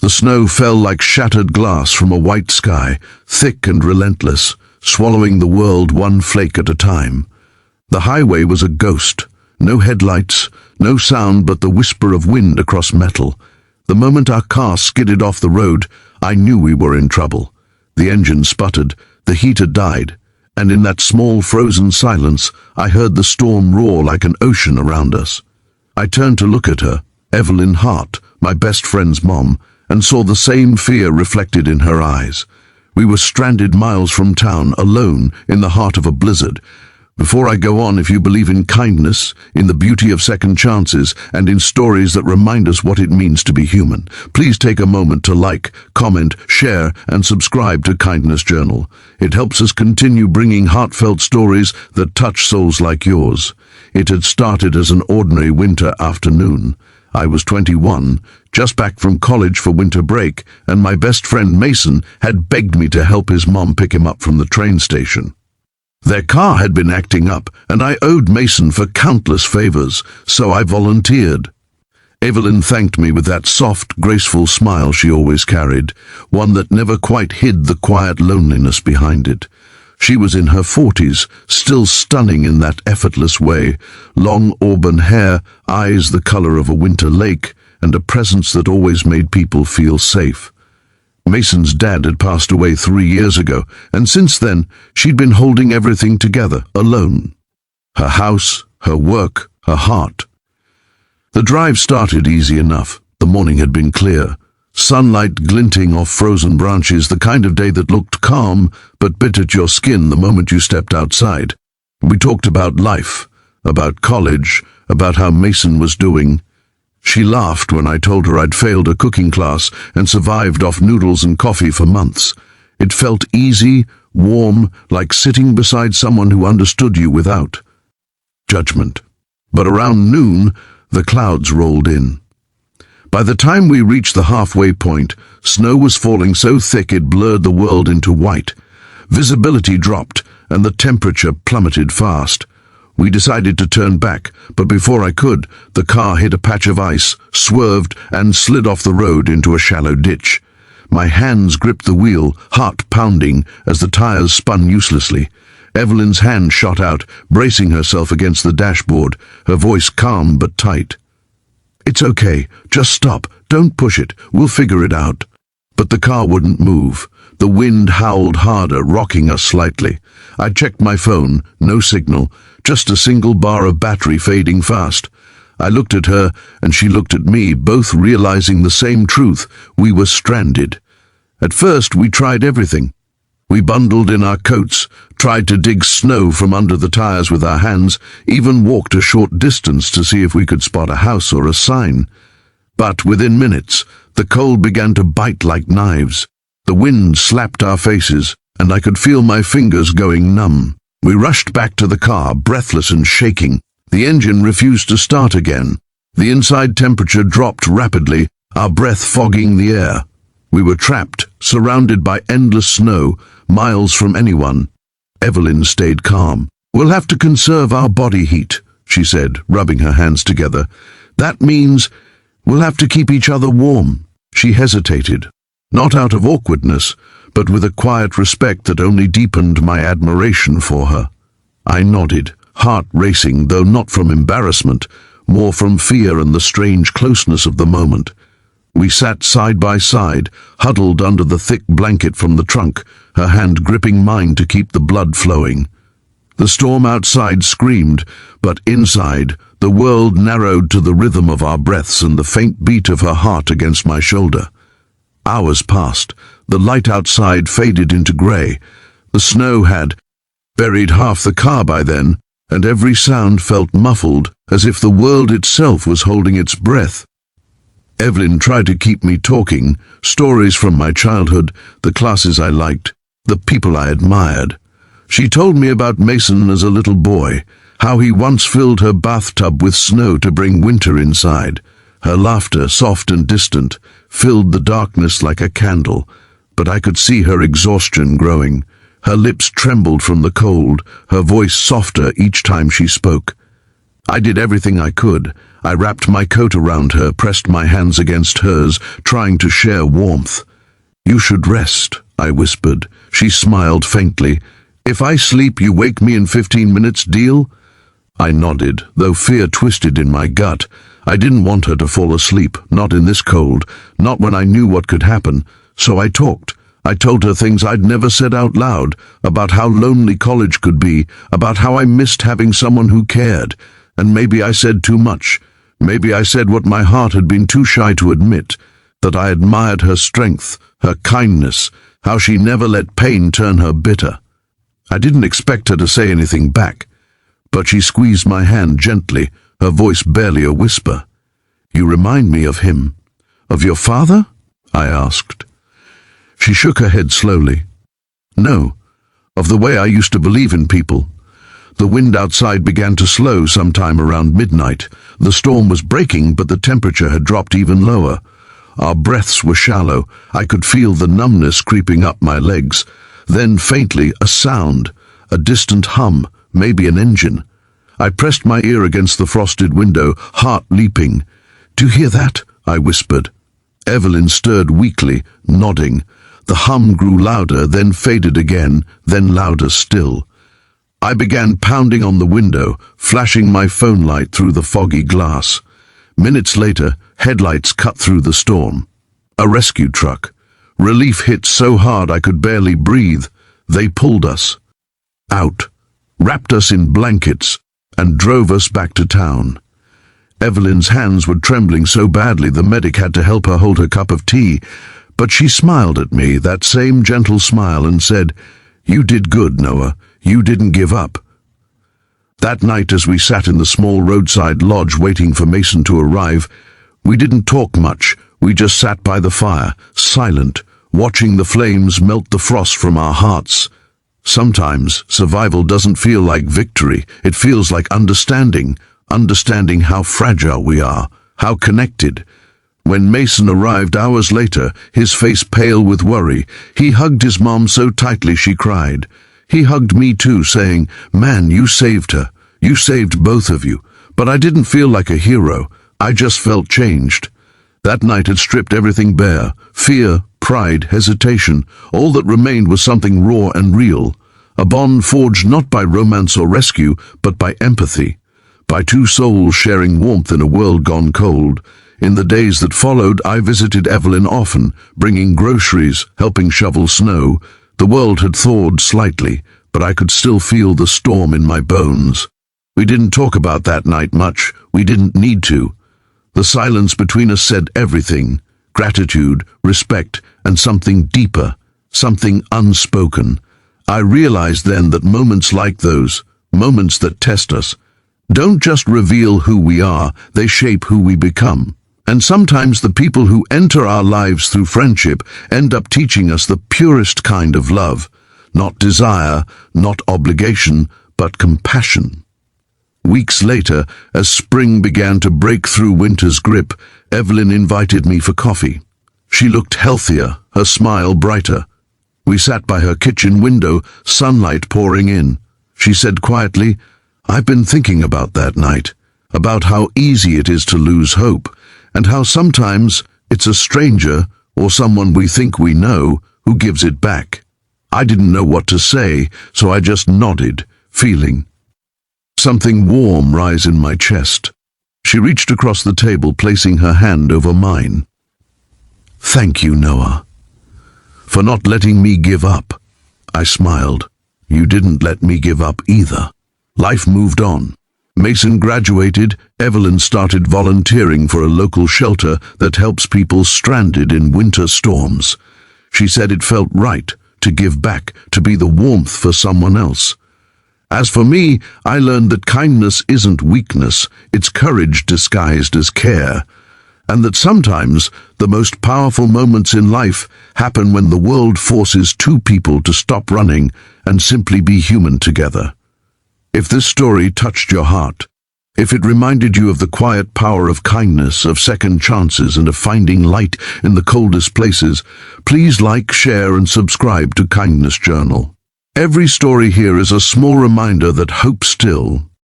The snow fell like shattered glass from a white sky, thick and relentless, swallowing the world one flake at a time. The highway was a ghost. No headlights, no sound but the whisper of wind across metal. The moment our car skidded off the road, I knew we were in trouble. The engine sputtered, the heater died, and in that small frozen silence, I heard the storm roar like an ocean around us. I turned to look at her, Evelyn Hart, my best friend's mom, and saw the same fear reflected in her eyes. We were stranded miles from town, alone, in the heart of a blizzard. Before I go on, if you believe in kindness, in the beauty of second chances, and in stories that remind us what it means to be human, please take a moment to like, comment, share, and subscribe to Kindness Journal. It helps us continue bringing heartfelt stories that touch souls like yours. It had started as an ordinary winter afternoon. I was 21, just back from college for winter break, and my best friend Mason had begged me to help his mom pick him up from the train station. Their car had been acting up, and I owed Mason for countless favors, so I volunteered. Evelyn thanked me with that soft, graceful smile she always carried, one that never quite hid the quiet loneliness behind it. She was in her 40s, still stunning in that effortless way, long auburn hair, eyes the color of a winter lake, and a presence that always made people feel safe. Mason's dad had passed away 3 years ago, and since then, she'd been holding everything together, alone. Her house, her work, her heart. The drive started easy enough. The morning had been clear. Sunlight glinting off frozen branches, the kind of day that looked calm, but bit at your skin the moment you stepped outside. We talked about life, about college, about how Mason was doing. She laughed when I told her I'd failed a cooking class and survived off noodles and coffee for months. It felt easy, warm, like sitting beside someone who understood you without judgment. But around noon, the clouds rolled in. By the time we reached the halfway point, snow was falling so thick it blurred the world into white. Visibility dropped, and the temperature plummeted fast. We decided to turn back, but before I could, the car hit a patch of ice, swerved, and slid off the road into a shallow ditch. My hands gripped the wheel, heart pounding, as the tires spun uselessly. Evelyn's hand shot out, bracing herself against the dashboard, her voice calm but tight. "It's okay, just stop, don't push it, we'll figure it out." But the car wouldn't move. The wind howled harder, rocking us slightly. I checked my phone, no signal, just a single bar of battery fading fast. I looked at her, and she looked at me, both realizing the same truth: we were stranded. At first, we tried everything. We bundled in our coats, tried to dig snow from under the tires with our hands, even walked a short distance to see if we could spot a house or a sign. But within minutes, the cold began to bite like knives. The wind slapped our faces, and I could feel my fingers going numb. We rushed back to the car, breathless and shaking. The engine refused to start again. The inside temperature dropped rapidly, our breath fogging the air. We were trapped, surrounded by endless snow, miles from anyone. Evelyn stayed calm. "We'll have to conserve our body heat," she said, rubbing her hands together. "That means we'll have to keep each other warm." She hesitated, not out of awkwardness, but with a quiet respect that only deepened my admiration for her. I nodded, heart racing, though not from embarrassment, more from fear and the strange closeness of the moment. We sat side by side, huddled under the thick blanket from the trunk, her hand gripping mine to keep the blood flowing. The storm outside screamed, but inside, the world narrowed to the rhythm of our breaths and the faint beat of her heart against my shoulder. Hours passed. The light outside faded into grey. The snow had buried half the car by then, and every sound felt muffled, as if the world itself was holding its breath. Evelyn tried to keep me talking, stories from my childhood, the classes I liked, the people I admired. She told me about Mason as a little boy, how he once filled her bathtub with snow to bring winter inside. Her laughter, soft and distant, filled the darkness like a candle, but I could see her exhaustion growing. Her lips trembled from the cold, her voice softer each time she spoke. I did everything I could. I wrapped my coat around her, pressed my hands against hers, trying to share warmth. "You should rest," I whispered. She smiled faintly. "If I sleep, you wake me in 15 minutes, deal?" I nodded, though fear twisted in my gut. I didn't want her to fall asleep, not in this cold, not when I knew what could happen. So I talked. I told her things I'd never said out loud, about how lonely college could be, about how I missed having someone who cared. And maybe I said too much. Maybe I said what my heart had been too shy to admit, that I admired her strength, her kindness, how she never let pain turn her bitter. I didn't expect her to say anything back, but she squeezed my hand gently, her voice barely a whisper. "You remind me of him. Of your father?" I asked. She shook her head slowly. "No, of the way I used to believe in people." The wind outside began to slow sometime around midnight. The storm was breaking, but the temperature had dropped even lower. Our breaths were shallow. I could feel the numbness creeping up my legs. Then, faintly, a sound, a distant hum, maybe an engine. I pressed my ear against the frosted window, heart leaping. "Do you hear that?" I whispered. Evelyn stirred weakly, nodding. The hum grew louder, then faded again, then louder still. I began pounding on the window, flashing my phone light through the foggy glass. Minutes later, headlights cut through the storm. A rescue truck. Relief hit so hard I could barely breathe. They pulled us out, wrapped us in blankets, and drove us back to town. Evelyn's hands were trembling so badly the medic had to help her hold her cup of tea, but she smiled at me, that same gentle smile, and said, "You did good, Noah. You didn't give up." That night, as we sat in the small roadside lodge waiting for Mason to arrive, we didn't talk much. We just sat by the fire, silent, watching the flames melt the frost from our hearts. Sometimes survival doesn't feel like victory. It feels like understanding how fragile we are, how connected. When Mason arrived hours later, his face pale with worry, he hugged his mom so tightly she cried. He hugged me too, saying, "Man, you saved her. You saved both of you." But I didn't feel like a hero. I just felt changed. That night had stripped everything bare. Fear, pride, hesitation. All that remained was something raw and real. A bond forged not by romance or rescue, but by empathy. By two souls sharing warmth in a world gone cold. In the days that followed, I visited Evelyn often, bringing groceries, helping shovel snow. The world had thawed slightly, but I could still feel the storm in my bones. We didn't talk about that night much. We didn't need to. The silence between us said everything: gratitude, respect, and something deeper, something unspoken. I realized then that moments like those, moments that test us, don't just reveal who we are, they shape who we become. And sometimes the people who enter our lives through friendship end up teaching us the purest kind of love. Not desire, not obligation, but compassion. Weeks later, as spring began to break through winter's grip, Evelyn invited me for coffee. She looked healthier, her smile brighter. We sat by her kitchen window, sunlight pouring in. She said quietly, "I've been thinking about that night, about how easy it is to lose hope, and how sometimes it's a stranger or someone we think we know who gives it back." I didn't know what to say, so I just nodded, feeling something warm rise in my chest. She reached across the table, placing her hand over mine. "Thank you, Noah, for not letting me give up." I smiled. "You didn't let me give up either." Life moved on. Mason graduated. Evelyn started volunteering for a local shelter that helps people stranded in winter storms. She said it felt right to give back, to be the warmth for someone else. As for me, I learned that kindness isn't weakness, it's courage disguised as care, and that sometimes the most powerful moments in life happen when the world forces two people to stop running and simply be human together. If this story touched your heart, if it reminded you of the quiet power of kindness, of second chances, and of finding light in the coldest places, please like, share, and subscribe to Kindness Journal. Every story here is a small reminder that hope still,